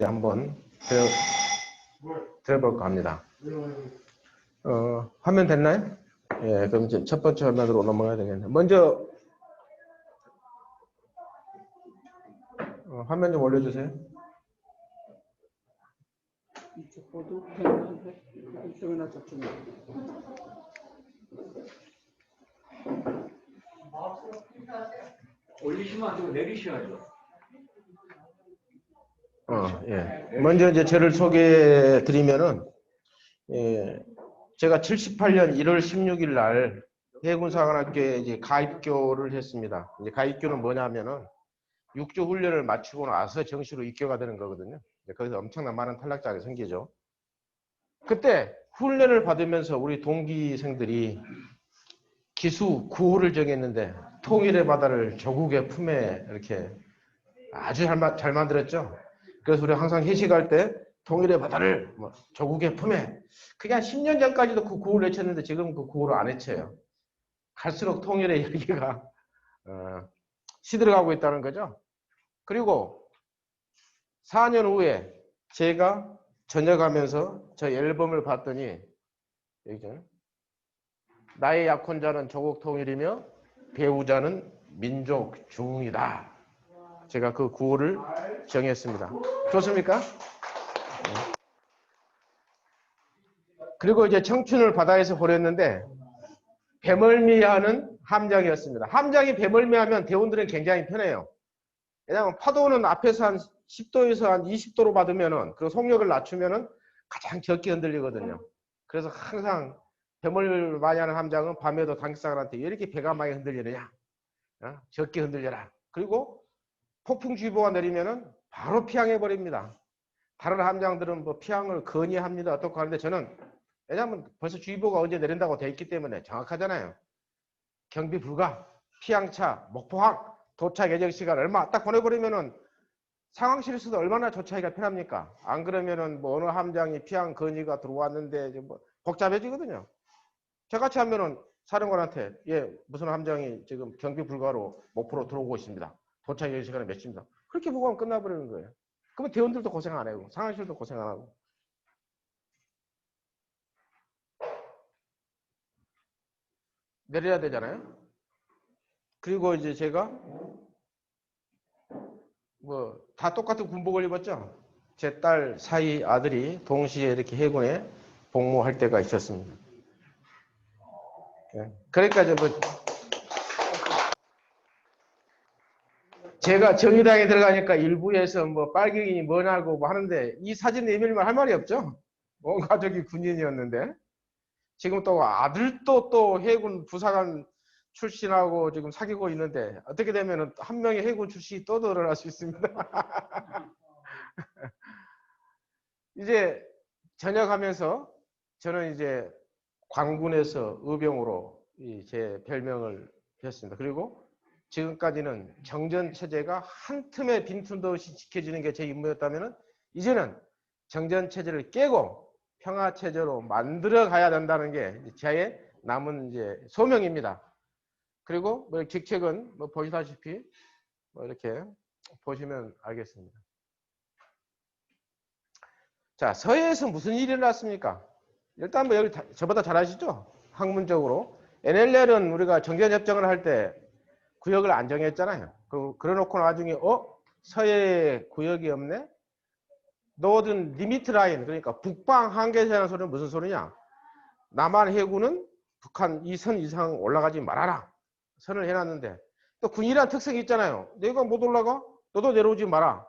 한번 들어볼까 합니다. 화면 됐나요? 예, 그럼 이제 첫 번째 화면으로 넘어가야 되겠네요. 먼저 화면 좀 올려주세요. 이쪽보도 이쪽이나 저쪽이나. 올리시면 안 되고 내리셔야죠. 예. 먼저 이제 저를 소개해 드리면은, 예, 제가 78년 1월 16일 날 해군사관학교에 이제 가입교를 했습니다. 이제 가입교는 뭐냐면은 6주 훈련을 마치고 나서 정시로 입교가 되는 거거든요. 거기서 엄청난 많은 탈락자가 생기죠. 그때 훈련을 받으면서 우리 동기생들이 기수 9호를 정했는데 통일의 바다를 조국의 품에 이렇게 아주 잘 만들었죠. 그래서 우리 항상 회식할 때 통일의 바다를 조국의 품에, 그게 한 10년 전까지도 그 구호를 외쳤는데 지금 그 구호를 안 외쳐요. 갈수록 통일의 이야기가 시들어가고 있다는 거죠. 그리고 4년 후에 제가 전역하면서 저 앨범을 봤더니 여기죠. 나의 약혼자는 조국 통일이며 배우자는 민족 중흥이다. 제가 그 구호를 정했습니다. 좋습니까? 그리고 이제 청춘을 바다에서 보냈는데 배멀미하는 함장이었습니다. 함장이 배멀미하면 대원들은 굉장히 편해요. 왜냐하면 파도는 앞에서 한 10도에서 한 20도로 받으면은 그 속력을 낮추면은 가장 적게 흔들리거든요. 그래서 항상 배멀미를 많이 하는 함장은 밤에도 당직사관한테 왜 이렇게 배가 많이 흔들리느냐, 적게 흔들려라. 그리고 폭풍주의보가 내리면은 바로 피항해 버립니다. 다른 함장들은 뭐 피항을 건의합니다. 어떻게 하는데 저는, 왜냐하면 벌써 주의보가 언제 내린다고 돼 있기 때문에 정확하잖아요. 경비 불가, 피항차, 목포항, 도착 예정 시간 얼마 딱 보내버리면은 상황실에서도 얼마나 조차기가 편합니까? 안 그러면은 뭐 어느 함장이 피항 건의가 들어왔는데 뭐 복잡해지거든요. 저같이 하면은 사령관한테, 예, 무슨 함장이 지금 경비 불가로 목포로 들어오고 있습니다. 도착 예정 시간은 몇 시입니다. 그렇게 보고 하면 끝나버리는 거예요. 그러면 대원들도 고생 안 하고 상황실도 고생 안 하고. 내려야 되잖아요. 그리고 이제 제가 뭐 다 똑같은 군복을 입었죠. 제 딸 사이 아들이 동시에 이렇게 해군에 복무할 때가 있었습니다. 그러니까 이제 뭐 제가 정의당에 들어가니까 일부에서 뭐 빨갱이 뭐냐고 뭐 하는데 이 사진 내밀면 할 말이 없죠. 온 가족이 군인이었는데 지금 또 아들도 또 해군 부사관 출신하고 지금 사귀고 있는데 어떻게 되면 한 명의 해군 출신이 또 늘어날 수 있습니다. 이제 전역하면서 저는 이제 관군에서 의병으로 제 별명을 했습니다. 그리고 지금까지는 정전체제가 한 틈의 빈틈도 없이 지켜지는 게 제 임무였다면 이제는 정전체제를 깨고 평화체제로 만들어 가야 된다는 게 제 남은 이제 소명입니다. 그리고 뭐 직책은 뭐 보시다시피 뭐 이렇게 보시면 알겠습니다. 자, 서해에서 무슨 일이 일어났습니까? 일단 뭐 여기 저보다 잘 아시죠? 학문적으로. NLL은 우리가 정전협정을 할 때 구역을 안 정했잖아요. 그래놓고 나중에 서해에 구역이 없네? 노든 리미트 라인, 그러니까 북방 한계선이라는 소리는 무슨 소리냐? 남한 해군은 북한 이 선 이상 올라가지 말아라. 선을 해놨는데 또 군이란 특성이 있잖아요. 내가 못 올라가? 너도 내려오지 마라.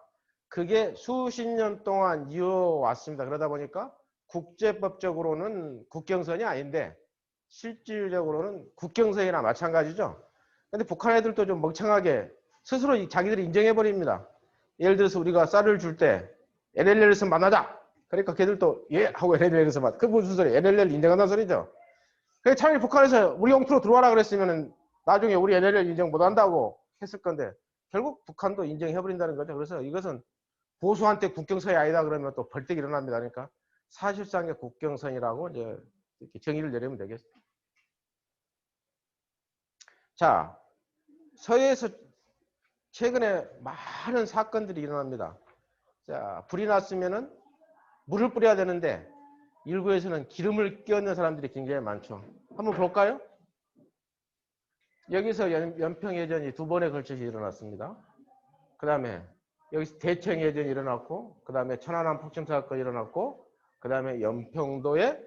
그게 수십 년 동안 이어왔습니다. 그러다 보니까 국제법적으로는 국경선이 아닌데 실질적으로는 국경선이나 마찬가지죠. 근데 북한 애들도 좀 멍청하게 스스로 자기들이 인정해버립니다. 예를 들어서 우리가 쌀을 줄 때 NLL에서 만나자. 그러니까 걔들도 예 하고 NLL에서 만나. 그 무슨 소리? NLL 인정한다는 소리죠. 그래 차라리 북한에서 우리 영토로 들어와라 그랬으면 나중에 우리 NLL 인정 못한다고 했을 건데 결국 북한도 인정해버린다는 거죠. 그래서 이것은 보수한테 국경선이 아니다 그러면 또 벌떡 일어납니다. 그러니까 사실상의 국경선이라고 이제 이렇게 정의를 내리면 되겠습니다. 자, 서해에서 최근에 많은 사건들이 일어납니다. 자, 불이 났으면은 물을 뿌려야 되는데 일부에서는 기름을 끼얹는 사람들이 굉장히 많죠. 한번 볼까요? 여기서 연평해전이 2번에 걸쳐서 일어났습니다. 그 다음에 여기서 대청해전이 일어났고, 그 다음에 천안함 폭침 사건이 일어났고, 그 다음에 연평도에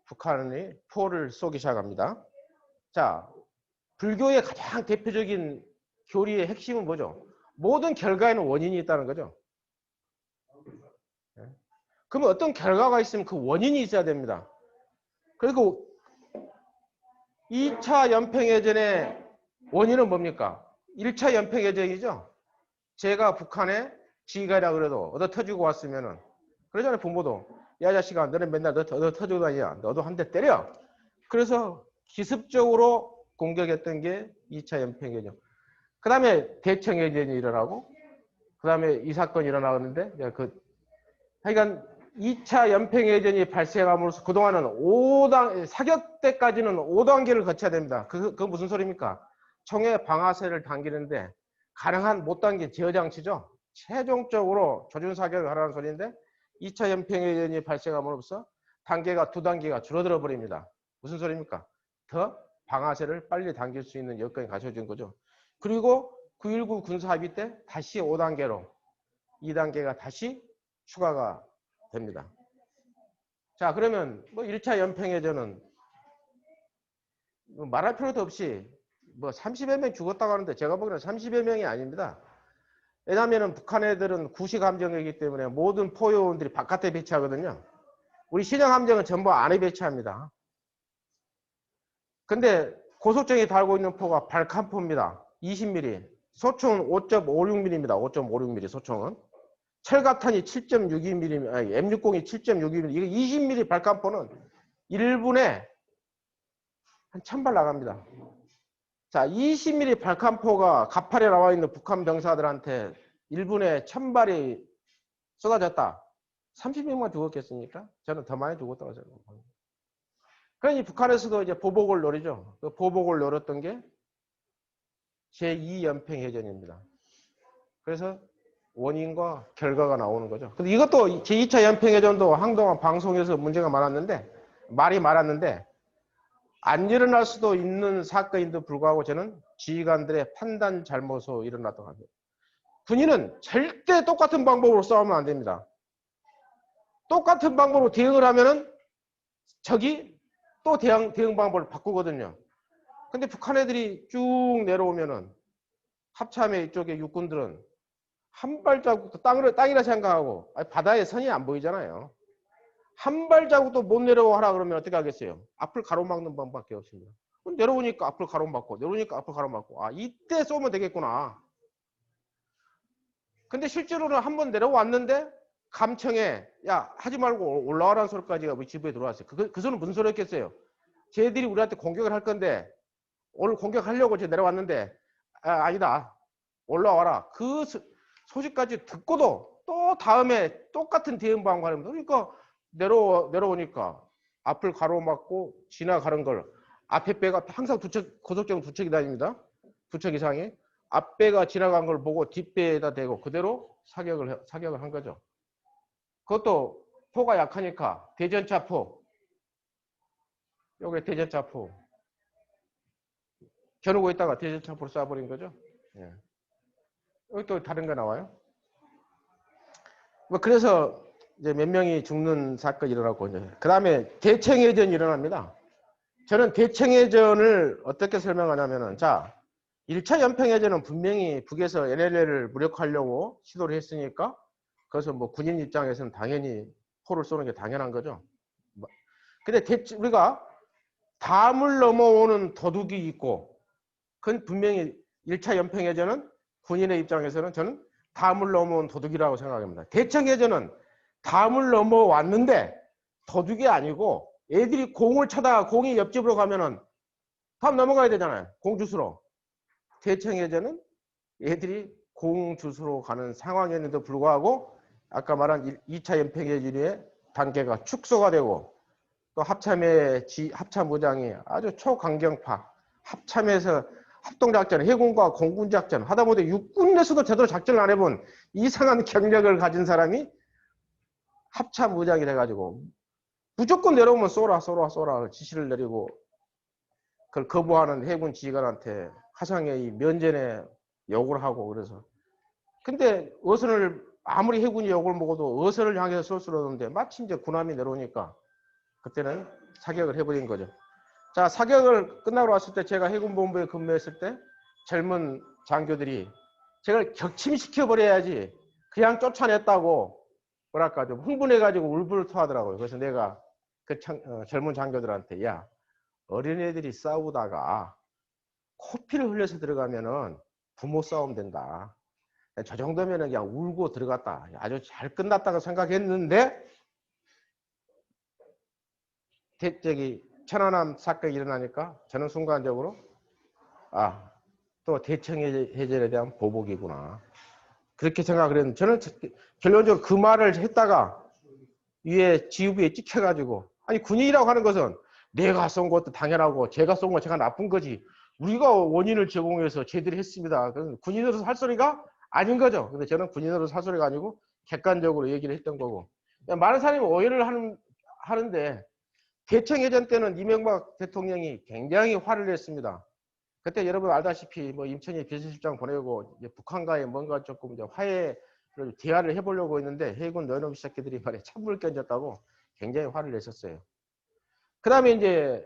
북한이 포를 쏘기 시작합니다. 자, 불교의 가장 대표적인 교리의 핵심은 뭐죠? 모든 결과에는 원인이 있다는 거죠. 그러면 어떤 결과가 있으면 그 원인이 있어야 됩니다. 그리고 2차 연평해전의 원인은 뭡니까? 1차 연평해전이죠. 제가 북한에 지휘관이라 그래도 얻어 터지고 왔으면은, 그러잖아요, 부모도. 야, 자식아, 너는 맨날 얻어 터지고 다니냐. 너도 한 대 때려. 그래서 기습적으로 공격했던 게 2차 연평해전. 그 다음에 대청해전이 일어나고, 그 다음에 이 사건이 일어나는데, 하여간 2차 연평해전이 발생함으로써 그동안은 5단, 사격 때까지는 5단계를 거쳐야 됩니다. 그건 무슨 소리입니까? 총의 방아쇠를 당기는데 가능한 못 당긴 제어장치죠. 최종적으로 조준사격을 하라는 소리인데 2차 연평해전이 발생함으로써 단계가 2단계가 줄어들어 버립니다. 무슨 소리입니까? 더 방아쇠를 빨리 당길 수 있는 여건이 갖춰진 거죠. 그리고 9.19 군사합의 때 다시 5단계로 2단계가 다시 추가가 됩니다. 자, 그러면 뭐 1차 연평해전은 말할 필요도 없이 뭐 30여 명 죽었다고 하는데 제가 보기에는 30여 명이 아닙니다. 왜냐하면 북한 애들은 구시함정이기 때문에 모든 포요원들이 바깥에 배치하거든요. 우리 신형함정은 전부 안에 배치합니다. 근데 고속정이 달고 있는 포가 발칸포입니다. 20mm. 소총은 5.56mm입니다. 5.56mm 소총은. 철갑탄이 7.62mm, 아니, M60이 7.62mm. 이거 20mm 발칸포는 1분에 한 1000발 나갑니다. 자, 20mm 발칸포가 가팔에 나와 있는 북한 병사들한테 1분에 1000발이 쏟아졌다. 30명만 죽었겠습니까? 저는 더 많이 죽었다고 생각합니다. 그러니 북한에서도 이제 보복을 노리죠. 그 보복을 노렸던 게 제2연평해전입니다. 그래서 원인과 결과가 나오는 거죠. 근데 이것도 제2차 연평해전도 한동안 방송에서 문제가 말이 많았는데 안 일어날 수도 있는 사건인데도 불구하고 저는 지휘관들의 판단 잘못으로 일어났다고 합니다. 군인은 절대 똑같은 방법으로 싸우면 안 됩니다. 똑같은 방법으로 대응을 하면은 적이 또 대응 방법을 바꾸거든요. 근데 북한 애들이 쭉 내려오면은 합참의 이쪽에 육군들은 한 발자국도 땅이라 생각하고, 바다에 선이 안 보이잖아요. 한 발자국도 못 내려오라 그러면 어떻게 하겠어요? 앞을 가로막는 방법밖에 없습니다. 내려오니까 앞을 가로막고, 내려오니까 앞을 가로막고, 아, 이때 쏘면 되겠구나. 근데 실제로는 한번 내려왔는데 감청에 야, 하지 말고 올라와라는 소리까지가 우리 집에 들어왔어요. 그 소리는 무슨 소리였겠어요? 쟤들이 우리한테 공격을 할 건데 오늘 공격하려고 이제 내려왔는데 아니다. 올라와라. 그 소식까지 듣고도 또 다음에 똑같은 대응 방법을 합니다. 그러니까 내려오니까 앞을 가로막고 지나가는 걸 앞에 배가 항상 고속정 두 척이 다닙니다. 2척 이상이. 앞배가 지나간 걸 보고 뒷배에다 대고 그대로 사격을 한 거죠. 그것도 포가 약하니까 대전차포. 요게 대전차포. 겨누고 있다가 대전차포로 쏴버린 거죠. 예. 여기 또 다른 거 나와요. 뭐 그래서 이제 몇 명이 죽는 사건이 일어났고, 그 다음에 대청해전이 일어납니다. 저는 대청해전을 어떻게 설명하냐면은, 자, 1차 연평해전은 분명히 북에서 NLL을 무력화하려고 시도를 했으니까, 그래서 뭐 군인 입장에서는 당연히 포를 쏘는 게 당연한 거죠. 근데 우리가 담을 넘어오는 도둑이 있고, 그건 분명히 1차 연평해전은 군인의 입장에서는 저는 담을 넘어온 도둑이라고 생각합니다. 대청해전은 담을 넘어왔는데 도둑이 아니고 애들이 공을 차다가 공이 옆집으로 가면은 담 넘어가야 되잖아요. 공 주스로. 대청해전은 애들이 공 주스로 가는 상황이었는데도 불구하고 아까 말한 2차 연평해전의 단계가 축소가 되고 또 합참부장이 아주 초강경파 합참에서 합동작전, 해군과 공군작전 하다 보니 육군 내에서도 제대로 작전을 안 해본 이상한 경력을 가진 사람이 합참의장이 돼가지고 무조건 내려오면 쏘라 지시를 내리고 그걸 거부하는 해군 지휘관한테 화상회의 면전에 욕을 하고 그래서 근데 어선을 아무리 해군이 욕을 먹어도 어선을 향해서 쏠 수는 없는데 마침 이제 군함이 내려오니까 그때는 사격을 해버린 거죠. 자, 사격을 끝나고 왔을 때 제가 해군본부에 근무했을 때 젊은 장교들이 제가 격침시켜버려야지 그냥 쫓아냈다고 뭐랄까 좀 흥분해가지고 울분을 토하더라고요. 그래서 내가 그 젊은 장교들한테 야 어린애들이 싸우다가 코피를 흘려서 들어가면은 부모 싸움 된다. 저 정도면은 그냥 울고 들어갔다. 아주 잘 끝났다고 생각했는데 저기 천안함 사건이 일어나니까 저는 순간적으로 또 대청 해제에 대한 보복이구나. 그렇게 생각을 했는데 저는 결론적으로 그 말을 했다가 위에 지휘부에 찍혀가지고 아니 군인이라고 하는 것은 내가 쏜 것도 당연하고 제가 쏜 건 제가 나쁜 거지 우리가 원인을 제공해서 제대로 했습니다. 그래서 군인으로서 할 소리가 아닌 거죠. 근데 저는 군인으로서 할 소리가 아니고 객관적으로 얘기를 했던 거고 많은 사람이 오해를 하는데 대청해전 때는 이명박 대통령이 굉장히 화를 냈습니다. 그때 여러분 알다시피 뭐 임천희 비서실장 보내고 이제 북한과의 뭔가 조금 이제 대화를 해보려고 했는데 해군 너놈 새끼들이 말에 찬물 견졌다고 굉장히 화를 냈었어요. 그 다음에 이제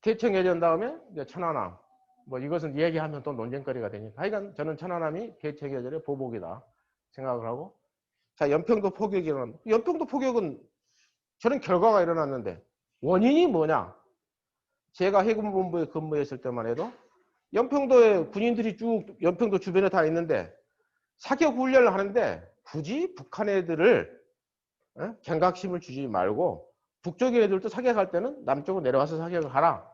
대청해전 다음에 이제 천안함 뭐 이것은 얘기하면 또 논쟁거리가 되니까 하여간 저는 천안함이 대청해전의 보복이다 생각을 하고 자 연평도 포격이 일어난 연평도 포격은 저는 결과가 일어났는데 원인이 뭐냐 제가 해군본부에 근무했을 때만 해도 연평도에 군인들이 쭉 연평도 주변에 다 있는데 사격 훈련을 하는데 굳이 북한 애들을 경각심을 주지 말고 북쪽의 애들도 사격할 때는 남쪽으로 내려가서 사격을 하라.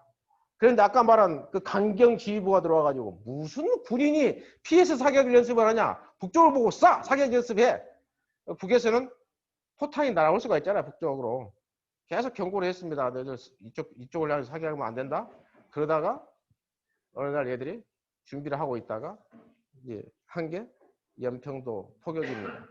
그런데 아까 말한 그 강경 지휘부가 들어와가지고 무슨 군인이 피해서 사격 연습을 하냐. 북쪽을 보고 사격 연습해. 북에서는 포탄이 날아올 수가 있잖아요. 북쪽으로. 계속 경고를 했습니다. 이쪽을 향해서 사격하면 안 된다. 그러다가 어느 날 얘들이 준비를 하고 있다가 이제 한 게 연평도 포격입니다.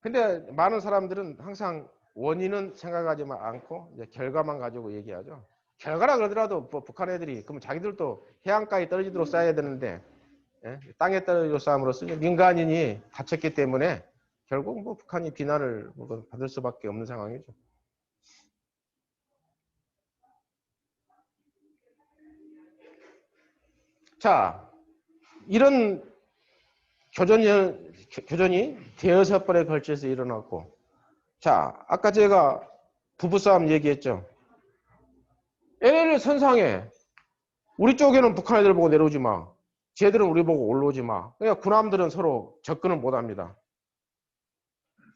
근데 많은 사람들은 항상 원인은 생각하지 않고 이제 결과만 가지고 얘기하죠. 결과라 그러더라도 뭐 북한 애들이 그럼 자기들도 해안가에 떨어지도록 쏴야 되는데 땅에 떨어지도록 쏴함으로써 민간인이 다쳤기 때문에 결국 뭐 북한이 비난을 받을 수밖에 없는 상황이죠. 자, 이런 교전이 대여섯 번에 걸쳐서 일어났고, 자, 아까 제가 부부싸움 얘기했죠. LLL 선상에 우리 쪽에는 북한 애들 보고 내려오지 마. 쟤들은 우리 보고 올라오지 마. 그러니까 군함들은 서로 접근을 못 합니다.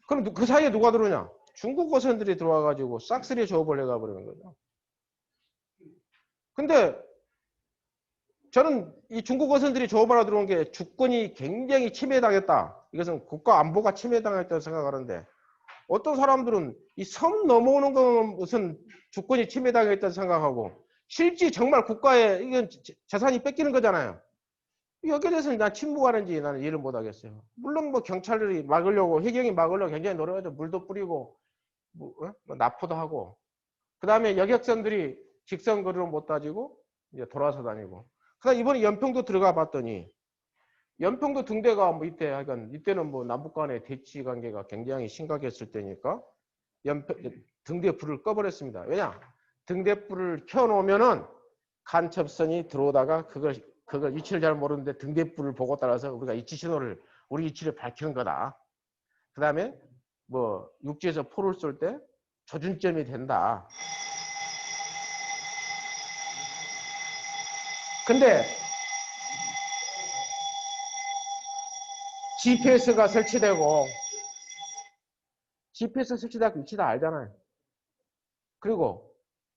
그럼 그 사이에 누가 들어오냐? 중국 어선들이 들어와가지고 싹쓸이 조업을 해가 버리는 거죠. 근데 저는 이 중국 어선들이 조업하러 들어온 게 주권이 굉장히 침해당했다. 이것은 국가 안보가 침해당했다고 생각하는데 어떤 사람들은 이 섬 넘어오는 것은 주권이 침해당했다고 생각하고 실제 정말 국가의 이건 재산이 뺏기는 거잖아요. 여기에 대해서는 난 침묵하는지 나는 이해를 못하겠어요. 물론 뭐 경찰들이 막으려고 해경이 막으려고 굉장히 노력하죠. 물도 뿌리고 뭐 납포도 하고 그 다음에 여객선들이 직선 거리로 못 따지고 이제 돌아서 다니고 그다음 이번에 연평도 들어가 봤더니 연평도 등대가 뭐 이때는 뭐 남북 간의 대치 관계가 굉장히 심각했을 때니까 등대 불을 꺼버렸습니다. 왜냐? 등대 불을 켜놓으면은 간첩선이 들어오다가 그걸 위치를 잘 모르는데 등대 불을 보고 따라서 우리가 위치 신호를 우리 위치를 밝히는 거다. 그 다음에 뭐 육지에서 포를 쏠 때 조준점이 된다. 근데 GPS가 설치되고 GPS 설치되고 위치 다 알잖아요. 그리고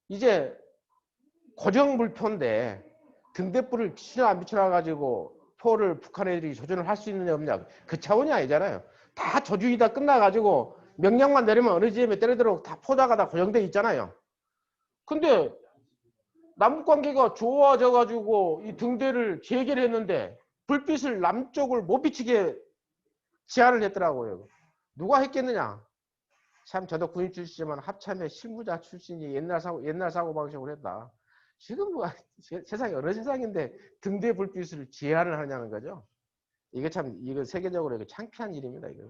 이제 고정물표인데 등대불을 비치나 안 비춰놔가지고 포를 북한 애들이 조준을 할 수 있느냐 없냐 그 차원이 아니잖아요. 다 조준이 다 끝나가지고 명령만 내리면 어느 지점에 때리도록 다 포자가 다 고정돼 있잖아요. 근데 남북관계가 좋아져가지고 이 등대를 재개를 했는데 불빛을 남쪽을 못 비치게 제한을 했더라고요. 누가 했겠느냐? 참 저도 군인 출신이지만 합참의 실무자 출신이 옛날 사고 방식으로 했다. 지금 뭐 세상이 어느 세상인데 등대 불빛을 제한을 하냐는 거죠. 이게 참 이거 세계적으로 이거 창피한 일입니다. 이거.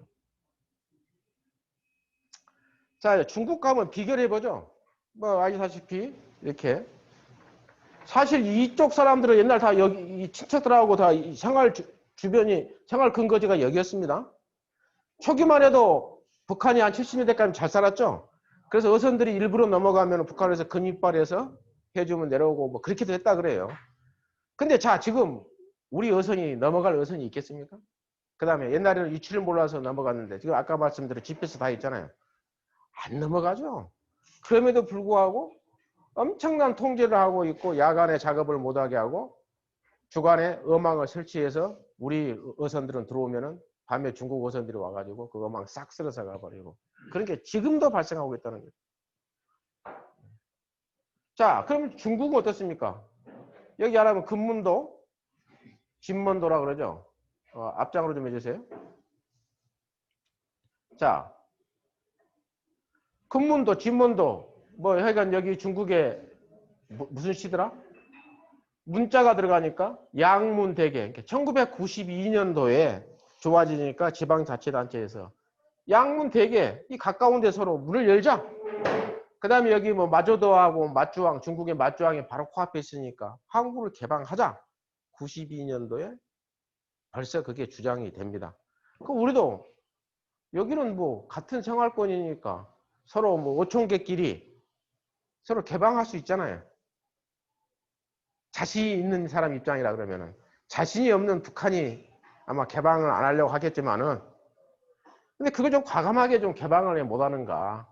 자, 중국 가면 비교를 해보죠. 뭐 아시다시피 이렇게 사실 이쪽 사람들은 옛날 다 여기 이 친척들하고 다 생활 주변이 생활 근거지가 여기였습니다. 초기만 해도 북한이 한 70년대까지 잘 살았죠. 그래서 어선들이 일부러 넘어가면 북한에서 근이빨에서 해주면 내려오고 뭐 그렇게도 했다 그래요. 근데 자, 지금 우리 어선이 넘어갈 어선이 있겠습니까? 그 다음에 옛날에는 위치를 몰라서 넘어갔는데 지금 아까 말씀드린 GPS 다 있잖아요. 안 넘어가죠. 그럼에도 불구하고 엄청난 통제를 하고 있고 야간에 작업을 못하게 하고 주간에 어망을 설치해서 우리 어선들은 들어오면은 밤에 중국 어선들이 와가지고 그 어망 싹 쓸어서 가버리고 그런 게 지금도 발생하고 있다는 거죠. 자, 그럼 중국은 어떻습니까? 여기 알아보면 금문도, 진문도라 그러죠. 앞장으로 좀 해주세요. 자, 금문도, 진문도, 뭐 하여간 여기 중국에 무슨 시더라? 문자가 들어가니까 양문대계. 1992년도에 좋아지니까 지방자치단체에서 양문대계 이 가까운 데 서로 문을 열자. 그 다음에 여기 뭐 마조도하고 맛주왕, 중국의 맛주왕이 바로 코앞에 있으니까 항구를 개방하자. 92년도에 벌써 그게 주장이 됩니다. 그 우리도 여기는 뭐 같은 생활권이니까 서로 뭐 5촌객끼리 서로 개방할 수 있잖아요. 자신이 있는 사람 입장이라 그러면은 자신이 없는 북한이 아마 개방을 안 하려고 하겠지만은 근데 그거 좀 과감하게 좀 개방을 못 하는가.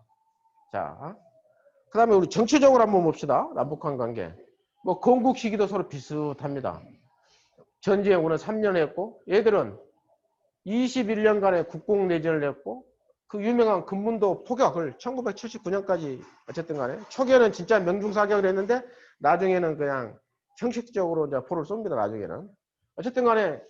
자, 그 다음에 우리 정치적으로 한번 봅시다. 남북한 관계. 뭐 건국 시기도 서로 비슷합니다. 전쟁 우리는 3년 했고 얘들은 21년간의 국공내전을 했고 그 유명한 금문도 포격을 1979년까지 어쨌든 간에 초기에는 진짜 명중사격을 했는데 나중에는 그냥 형식적으로 이제 포를 쏩니다. 나중에는. 어쨌든 간에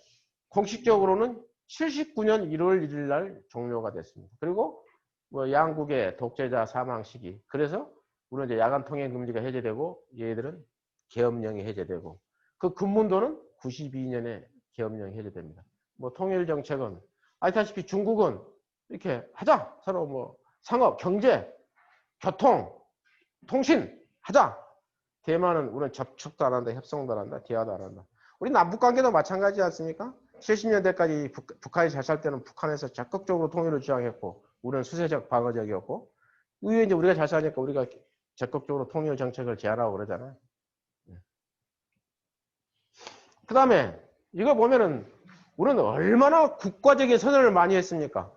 공식적으로는 79년 1월 1일 날 종료가 됐습니다. 그리고 뭐 양국의 독재자 사망 시기. 그래서 우리는 이제 야간 통행 금지가 해제되고 얘들은 계엄령이 해제되고 그 금문도는 92년에 계엄령이 해제됩니다. 뭐 통일 정책은 아시다시피 중국은 이렇게 하자. 서로 뭐 상업, 경제, 교통, 통신 하자. 대만은 우리는 접촉도 안 한다, 협상도 안 한다, 대화도 안 한다. 우리 남북관계도 마찬가지지 않습니까? 70년대까지 북한이 잘 살 때는 북한에서 적극적으로 통일을 주장했고 우리는 수세적 방어적이었고 이후에 이제 우리가 잘 사니까 우리가 적극적으로 통일 정책을 제안하고 그러잖아요. 그 다음에 이거 보면은 우리는 얼마나 국가적인 선언을 많이 했습니까?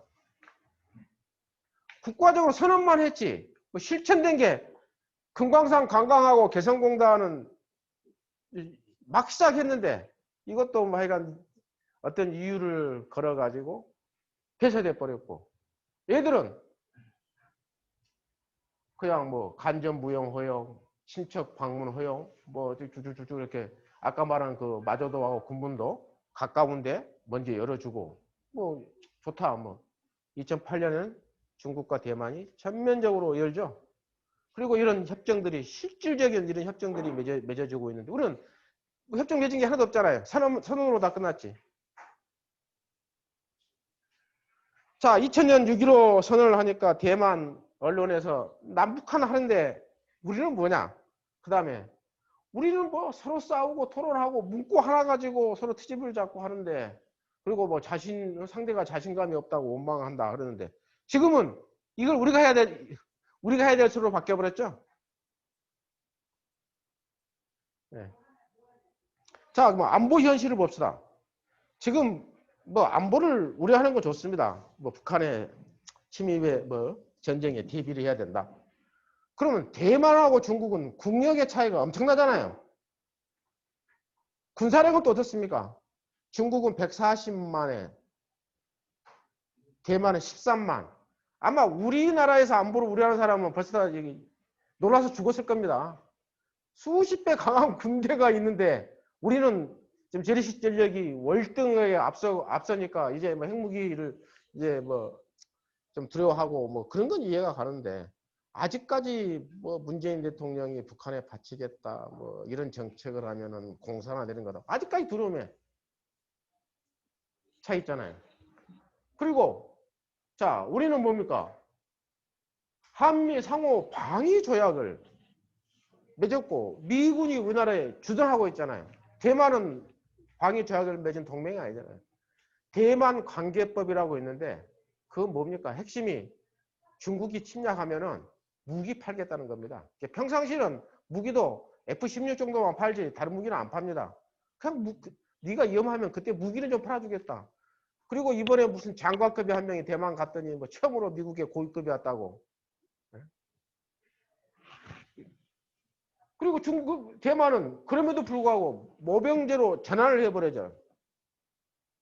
국가적으로 선언만 했지 뭐 실천된 게 금강산 관광하고 개성공단은 막 시작했는데 이것도 뭐 하여간 어떤 이유를 걸어가지고 폐쇄돼 버렸고 얘들은 그냥 뭐 간접 무용 허용, 친척 방문 허용, 뭐 쭉쭉쭉 이렇게 아까 말한 그 마조도하고 군문도 가까운데 먼저 열어주고 뭐 좋다 뭐 2008년에는 중국과 대만이 전면적으로 열죠. 그리고 이런 협정들이 실질적인 이런 협정들이 맺어지고 있는데 우리는 뭐 협정 맺은 게 하나도 없잖아요. 선언으로 다 끝났지. 자, 2000년 6.15 선언을 하니까 대만 언론에서 남북한 하는데 우리는 뭐냐? 그 다음에 우리는 뭐 서로 싸우고 토론하고 문구 하나 가지고 서로 트집을 잡고 하는데 그리고 뭐 상대가 자신감이 없다고 원망한다 그러는데 지금은 이걸 우리가 해야 될 수로 바뀌어버렸죠. 네. 자, 뭐 안보 현실을 봅시다. 지금 뭐 안보를 우려하는 건 좋습니다. 뭐 북한의 침입에 뭐 전쟁에 대비를 해야 된다. 그러면 대만하고 중국은 국력의 차이가 엄청나잖아요. 군사력은 또 어떻습니까? 중국은 140만에 대만은 13만. 아마 우리나라에서 안보를 우려하는 사람은 벌써 놀라서 죽었을 겁니다. 수십 배 강한 군대가 있는데 우리는 지금 제리식 전력이 월등하게 앞서니까 이제 뭐 핵무기를 이제 뭐 좀 두려워하고 뭐 그런 건 이해가 가는데 아직까지 뭐 문재인 대통령이 북한에 바치겠다 뭐 이런 정책을 하면은 공산화되는 거다. 아직까지 두려움에 차 있잖아요. 그리고 자, 우리는 뭡니까? 한미 상호 방위 조약을 맺었고 미군이 우리나라에 주둔하고 있잖아요. 대만은 방위 조약을 맺은 동맹이 아니잖아요. 대만 관계법이라고 있는데 그건 뭡니까? 핵심이 중국이 침략하면은 무기 팔겠다는 겁니다. 평상시는 무기도 F-16 정도만 팔지 다른 무기는 안 팝니다. 그냥 네가 위험하면 그때 무기는 좀 팔아주겠다. 그리고 이번에 무슨 장관급이 한 명이 대만 갔더니 뭐 처음으로 미국의 고위급이 왔다고. 그리고 대만은 그럼에도 불구하고 모병제로 전환을 해버려죠.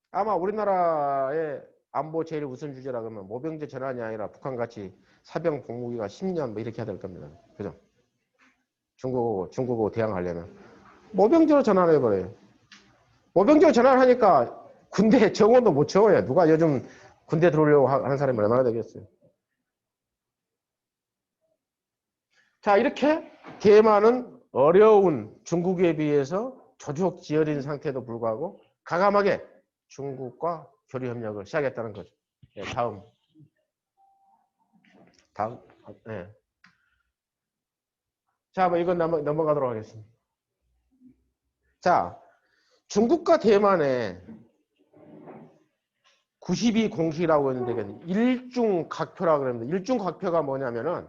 아마 우리나라의 안보 제일 우선 주제라 그러면 모병제 전환이 아니라 북한같이 사병 복무기가 10년 뭐 이렇게 해야 될 겁니다. 그죠? 중국하고 대항하려면. 모병제로 전환해버려요. 모병제로 전환하니까 군대 정원도 못 채워요. 누가 요즘 군대 들어오려고 하는 사람이 얼마나 되겠어요. 자, 이렇게 대만은 어려운 중국에 비해서 조족지혈인 상태에도 불구하고 과감하게 중국과 교류협력을 시작했다는 거죠. 네, 다음. 네. 자, 뭐 이건 넘어가도록 하겠습니다. 자, 중국과 대만의 92공식이라고 했는데 일중각표라고 합니다. 일중각표가 뭐냐면은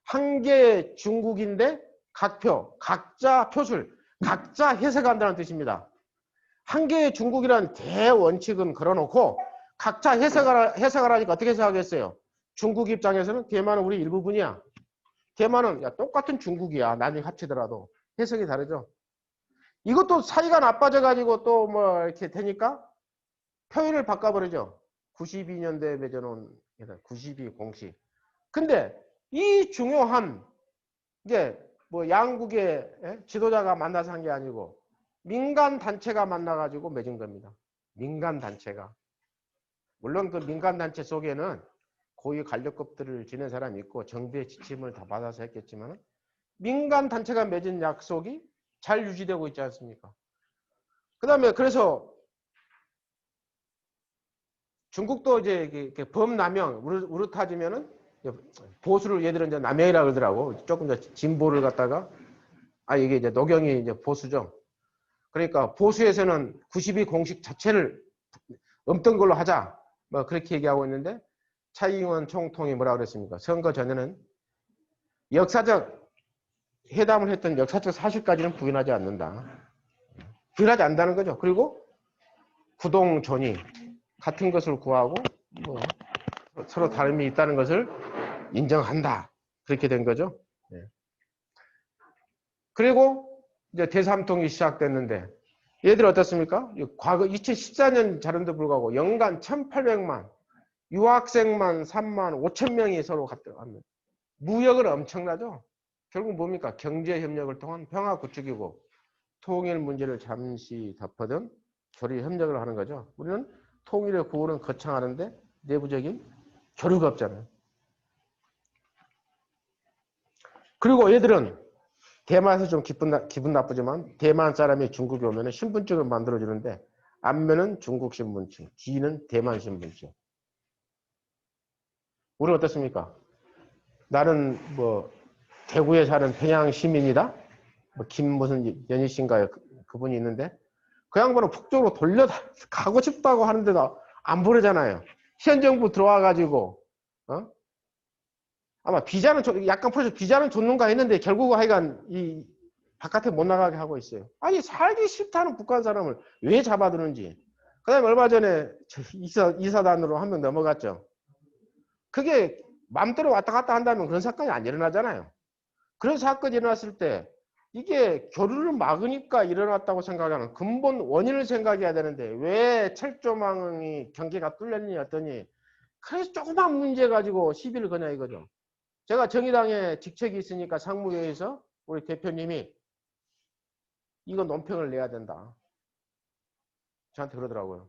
한 개의 중국인데 각표, 각자 표술, 각자 해석한다는 뜻입니다. 한 개의 중국이라는 대원칙은 걸어놓고 각자 해석을 하니까 어떻게 생각하겠어요? 중국 입장에서는 대만은 우리 일부분이야. 대만은 야, 똑같은 중국이야. 나중에 합치더라도 해석이 다르죠. 이것도 사이가 나빠져가지고 또 뭐 이렇게 되니까 표현을 바꿔버리죠. 92년도에 맺어놓은 92공식. 근데 이 중요한 이게 뭐 양국의 지도자가 만나서 한 게 아니고 민간 단체가 만나가지고 맺은 겁니다. 민간 단체가. 물론 그 민간 단체 속에는 고위 관료급들을 지낸 사람이 있고 정부의 지침을 다 받아서 했겠지만 민간 단체가 맺은 약속이 잘 유지되고 있지 않습니까? 그 다음에 그래서 중국도 이제 이렇게 범남용 우르타지면은 보수를 얘들은 이제 남용이라 그러더라고. 조금 더 진보를 갖다가 이게 이제 노경이 이제 보수죠. 그러니까 보수에서는 92공식 자체를 없던 걸로 하자. 뭐 그렇게 얘기하고 있는데 차이잉원 총통이 뭐라 그랬습니까? 선거 전에는 역사적 회담을 했던 역사적 사실까지는 부인하지 않는다. 부인하지 않는다는 거죠. 그리고 구동존의 같은 것을 구하고 뭐 서로 다름이 있다는 것을 인정한다. 그렇게 된 거죠. 네. 그리고 이제 대삼통이 시작됐는데 얘들 어떻습니까? 과거 2014년 자료도 불구하고 연간 1,800만 유학생만 3만 5천 명이 서로 합니다. 무역은 엄청나죠. 결국 뭡니까? 경제협력을 통한 평화 구축이고 통일 문제를 잠시 덮어둔 교류협력을 하는 거죠. 우리는 통일의 구호는 거창하는데 내부적인 교류가 없잖아요. 그리고 얘들은 대만에서 좀 기분 나쁘지만 대만 사람이 중국에 오면 신분증을 만들어주는데 앞면은 중국 신분증, 뒤는 대만 신분증. 우리는 어떻습니까? 나는 뭐 대구에 사는 평양 시민이다. 뭐 김 무슨 연희 씨인가요? 그분이 있는데 그 양반은 북쪽으로 가고 싶다고 하는데도 안 보내잖아요. 현 정부 들어와 가지고 아마 비자는 약간 풀어서 비자는 줬는가 했는데 결국은 하여간 이 바깥에 못 나가게 하고 있어요. 아니 살기 싫다는 북한 사람을 왜 잡아두는지. 그 다음에 얼마 전에 이사단으로 한 명 넘어갔죠. 그게 마음대로 왔다 갔다 한다면 그런 사건이 안 일어나잖아요. 그런 사건이 일어났을 때 이게 교류를 막으니까 일어났다고 생각하는 근본 원인을 생각해야 되는데 왜 철조망이 경계가 뚫렸니 어떠니 그래서 조그만 문제 가지고 시비를 거냐 이거죠. 제가 정의당에 직책이 있으니까 상무회에서 우리 대표님이 이거 논평을 내야 된다. 저한테 그러더라고요.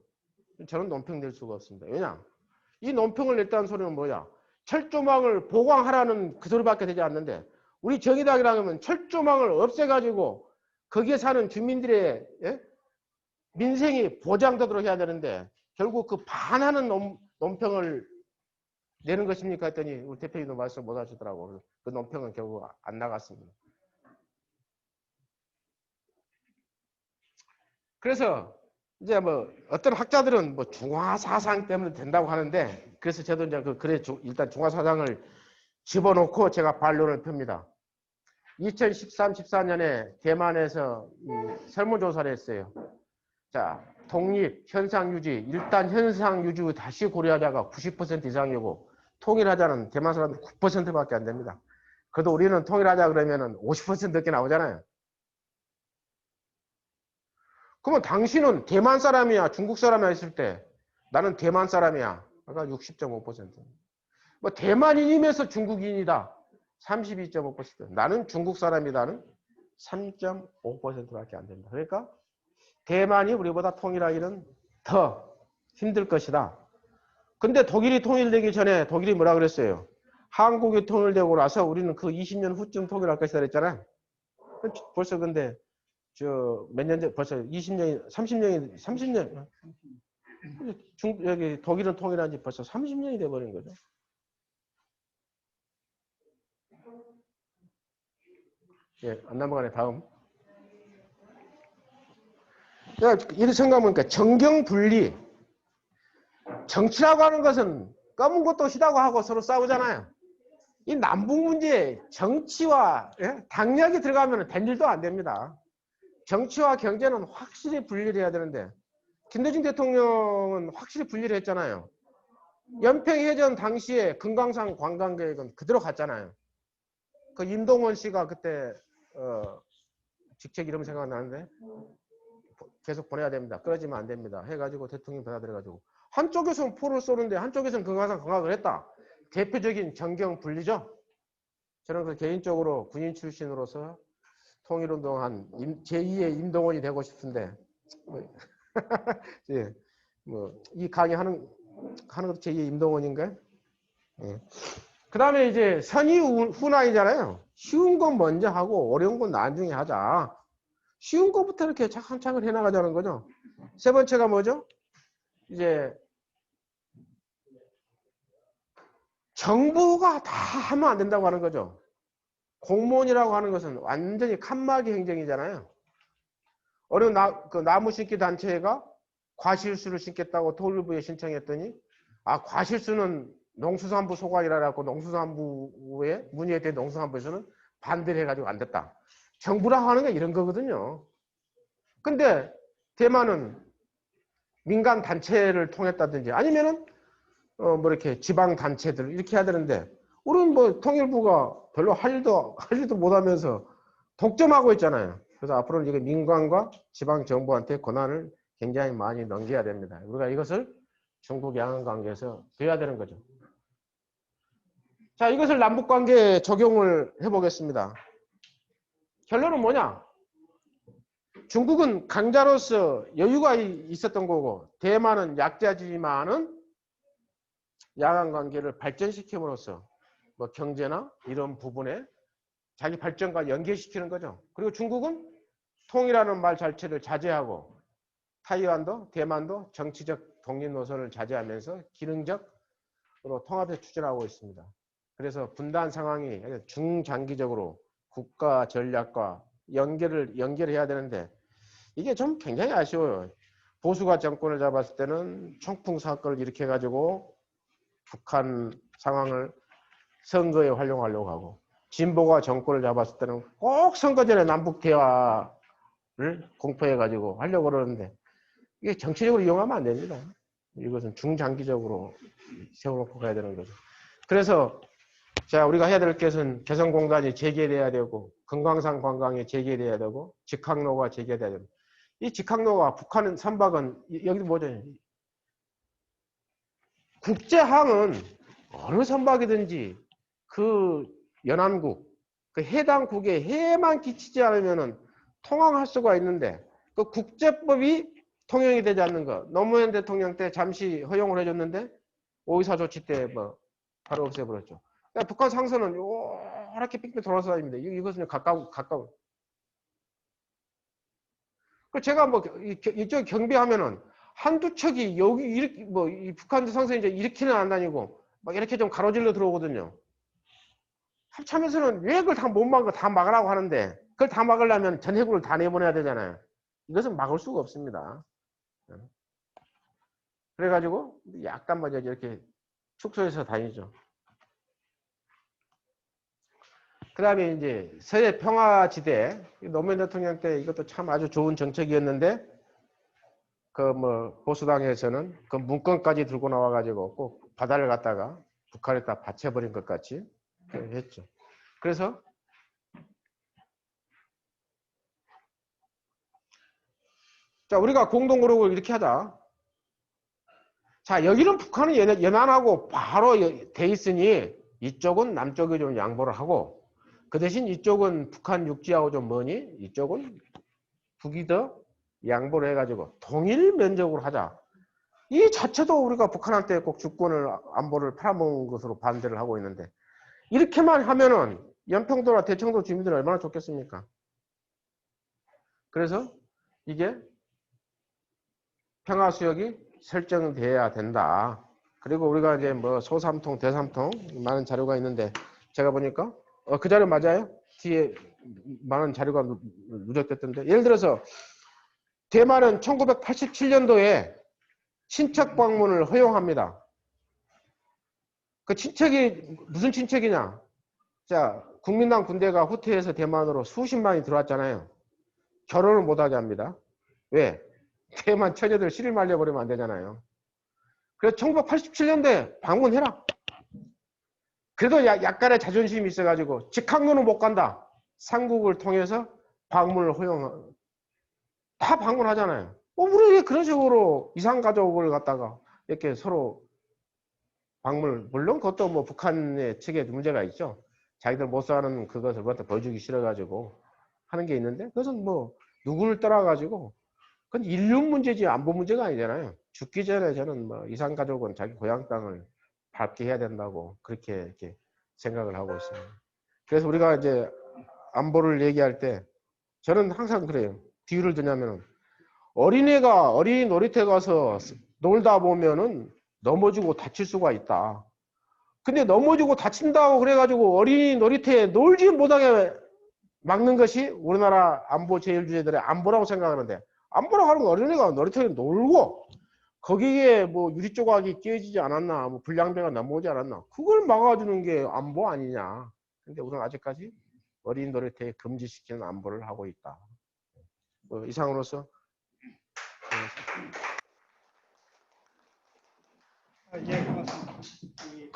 저는 논평 낼 수가 없습니다. 왜냐? 이 논평을 냈다는 소리는 뭐야? 철조망을 보강하라는 그 소리밖에 되지 않는데 우리 정의당이라면 철조망을 없애가지고 거기에 사는 주민들의 예? 민생이 보장되도록 해야 되는데 결국 그 반하는 논평을 내는 것입니까? 했더니 우리 대표님도 말씀 못 하시더라고요. 그 논평은 결국 안 나갔습니다. 그래서 이제 뭐 어떤 학자들은 뭐 중화 사상 때문에 된다고 하는데 그래서 저도 이제 그래 일단 중화 사상을 집어넣고 제가 반론을 펴니다. 2013, 14년에 대만에서 설문조사를 했어요. 자, 독립, 현상 유지, 일단 현상 유지 다시 고려하자가 90% 이상이고 통일하자는 대만 사람들 9%밖에 안 됩니다. 그래도 우리는 통일하자 그러면은 50% 넘게 나오잖아요. 그러면 당신은 대만 사람이야, 중국 사람이야 했을 때 나는 대만 사람이야. 아까 60.5%. 뭐 대만인이면서 중국인이다. 32.5%. 나는 중국 사람이다는 3.5%밖에 안 된다. 그러니까 대만이 우리보다 통일하기는 더 힘들 것이다. 근데 독일이 통일되기 전에 독일이 뭐라 그랬어요? 한국이 통일되고 나서 우리는 그 20년 후쯤 통일할 것이다 그랬잖아요. 벌써 근데 저 몇 년 전 벌써 20년이 30년 여기 독일은 통일한 지 벌써 30년이 돼 버린 거죠. 예, 안 넘어가네. 다음. 이렇게 생각해보니까 정경 분리. 정치라고 하는 것은 검은 것도 시다고 하고 서로 싸우잖아요. 이 남북 문제에 정치와 당력이 들어가면 된 일도 안 됩니다. 정치와 경제는 확실히 분리를 해야 되는데 김대중 대통령은 확실히 분리를 했잖아요. 연평해전 당시에 금강산 관광계획은 그대로 갔잖아요. 그 임동원 씨가 그때 직책 이름 생각나는데 계속 보내야 됩니다. 끊어지면 안 됩니다. 해가지고 대통령 받아들여가지고 한쪽에서는 포를 쏘는데 한쪽에서는 금강산 관광을 했다. 대표적인 정경 분리죠. 저는 그 개인적으로 군인 출신으로서 통일운동한 제2의 임동원이 되고 싶은데 예, 뭐 이 강의 하는 제2의 임동원인가요? 예. 그 다음에 이제 선의훈화이잖아요. 쉬운 건 먼저 하고 어려운 건 나중에 하자. 쉬운 것부터 이렇게 차근차근 해나가자는 거죠. 세 번째가 뭐죠? 이제 정부가 다 하면 안 된다고 하는 거죠. 공무원이라고 하는 것은 완전히 칸막이 행정이잖아요. 어느 나무 심기 단체가 과실수를 심겠다고 통일부에 신청했더니 과실수는 농수산부 소관이라고 농수산부에 문의했더니 농수산부에서는 반대를 해가지고 안 됐다. 정부라고 하는 게 이런 거거든요. 근데 대만은 민간 단체를 통했다든지 아니면은 뭐 이렇게 지방 단체들 이렇게 해야 되는데 우리는 뭐 통일부가 별로 할 일도 못하면서 독점하고 있잖아요. 그래서 앞으로는 이게 민간과 지방 정부한테 권한을 굉장히 많이 넘겨야 됩니다. 우리가 이것을 중국 양안 관계에서 배워야 되는 거죠. 자, 이것을 남북 관계에 적용을 해보겠습니다. 결론은 뭐냐? 중국은 강자로서 여유가 있었던 거고 대만은 약자지만은 양안 관계를 발전시킴으로써 뭐 경제나 이런 부분에 자기 발전과 연계시키는 거죠. 그리고 중국은 통일하는 말 자체를 자제하고 타이완도 대만도 정치적 독립 노선을 자제하면서 기능적으로 통합에 추진하고 있습니다. 그래서 분단 상황이 중장기적으로 국가 전략과 연결해야 되는데 이게 좀 굉장히 아쉬워요. 보수가 정권을 잡았을 때는 총풍 사건을 일으켜가지고 북한 상황을 선거에 활용하려고 하고 진보가 정권을 잡았을 때는 꼭 선거 전에 남북 대화를 공포해가지고 하려고 그러는데 이게 정치적으로 이용하면 안 됩니다. 이것은 중장기적으로 세워놓고 가야 되는 거죠. 그래서 자 우리가 해야 될 것은 개성공단이 재개돼야 되고 금강산 관광이 재개돼야 되고 직항로가 재개돼야 되고 이 직항로가 북한 선박은 여기 뭐죠? 국제항은 어느 선박이든지 그 연안국, 그 해당 국에 해만 끼치지 않으면은 통항할 수가 있는데 그 국제법이 통용이 되지 않는 거. 노무현 대통령 때 잠시 허용을 해줬는데 5.24 조치 때 뭐 바로 없애버렸죠. 그러니까 북한 상선은 이렇게 빙빙 돌아서 다닙니다. 이것은 가까운. 그 제가 뭐 이쪽 경비하면은 한두 척이 여기 이렇게 뭐 이 북한 상선 이제 이렇게는 안 다니고 막 이렇게 좀 가로질러 들어오거든요. 합참에서는 왜 그걸 다 못 막아 다 막으라고 하는데 그걸 다 막으려면 전해군을 다 내보내야 되잖아요. 이것은 막을 수가 없습니다. 그래가지고 약간 먼저 이렇게 축소해서 다니죠. 그 다음에 이제 서해 평화지대 노무현 대통령 때 이것도 참 아주 좋은 정책이었는데 그 뭐 보수당에서는 그 문건까지 들고 나와가지고 꼭 바다를 갖다가 북한에다 바쳐버린 것 같이 했죠. 그래서 자 우리가 공동구역을 이렇게 하자. 자 여기는 북한은 연안하고 바로 돼 있으니 이쪽은 남쪽에 좀 양보를 하고 그 대신 이쪽은 북한 육지하고 좀 머니 이쪽은 북이 더 양보를 해가지고 통일 면적으로 하자. 이 자체도 우리가 북한한테 꼭 주권을 안보를 팔아먹은 것으로 반대를 하고 있는데 이렇게만 하면은 연평도나 대청도 주민들은 얼마나 좋겠습니까? 그래서 이게 평화수역이 설정돼야 된다. 그리고 우리가 이제 뭐 소삼통, 대삼통 많은 자료가 있는데 제가 보니까 그 자료 맞아요? 뒤에 많은 자료가 누적됐던데 예를 들어서 대만은 1987년도에 친척 방문을 허용합니다. 그 친척이 무슨 친척이냐? 자, 국민당 군대가 후퇴해서 대만으로 수십만이 들어왔잖아요. 결혼을 못하게 합니다. 왜? 대만 처녀들 씨를 말려버리면 안 되잖아요. 그래서 1987년도에 방문해라. 그래도 약간의 자존심이 있어가지고 직항로는 못 간다. 삼국을 통해서 방문을 다 방문하잖아요. 우리 왜 그런 식으로 이산가족을 갖다가 이렇게 서로 방문을 물론 그것도 뭐 북한의 측에 문제가 있죠. 자기들 못 사는 그것을 우리한테 보여주기 싫어가지고 하는 게 있는데 그것은 뭐 누구를 떠나가지고 그건 인류 문제지 안보 문제가 아니잖아요. 죽기 전에 저는 뭐 이산가족은 자기 고향 땅을 밟게 해야 된다고 그렇게 이렇게 생각을 하고 있습니다. 그래서 우리가 이제 안보를 얘기할 때 저는 항상 그래요. 비유를 드냐면은 어린애가 어린이 놀이터에 가서 놀다 보면은 넘어지고 다칠 수가 있다. 근데 넘어지고 다친다고 그래가지고 어린이 놀이터에 놀지 못하게 막는 것이 우리나라 안보 제일주의들의 안보라고 생각하는데 안보라고 하는 건 어린애가 놀이터에 놀고 거기에 뭐 유리 조각이 끼어지지 않았나 뭐 불량배가 넘어오지 않았나 그걸 막아주는 게 안보 아니냐. 근데 우리는 아직까지 어린이 놀이터에 금지시키는 안보를 하고 있다. 이상으로서 예, 고맙습니다. 이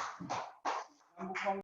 남북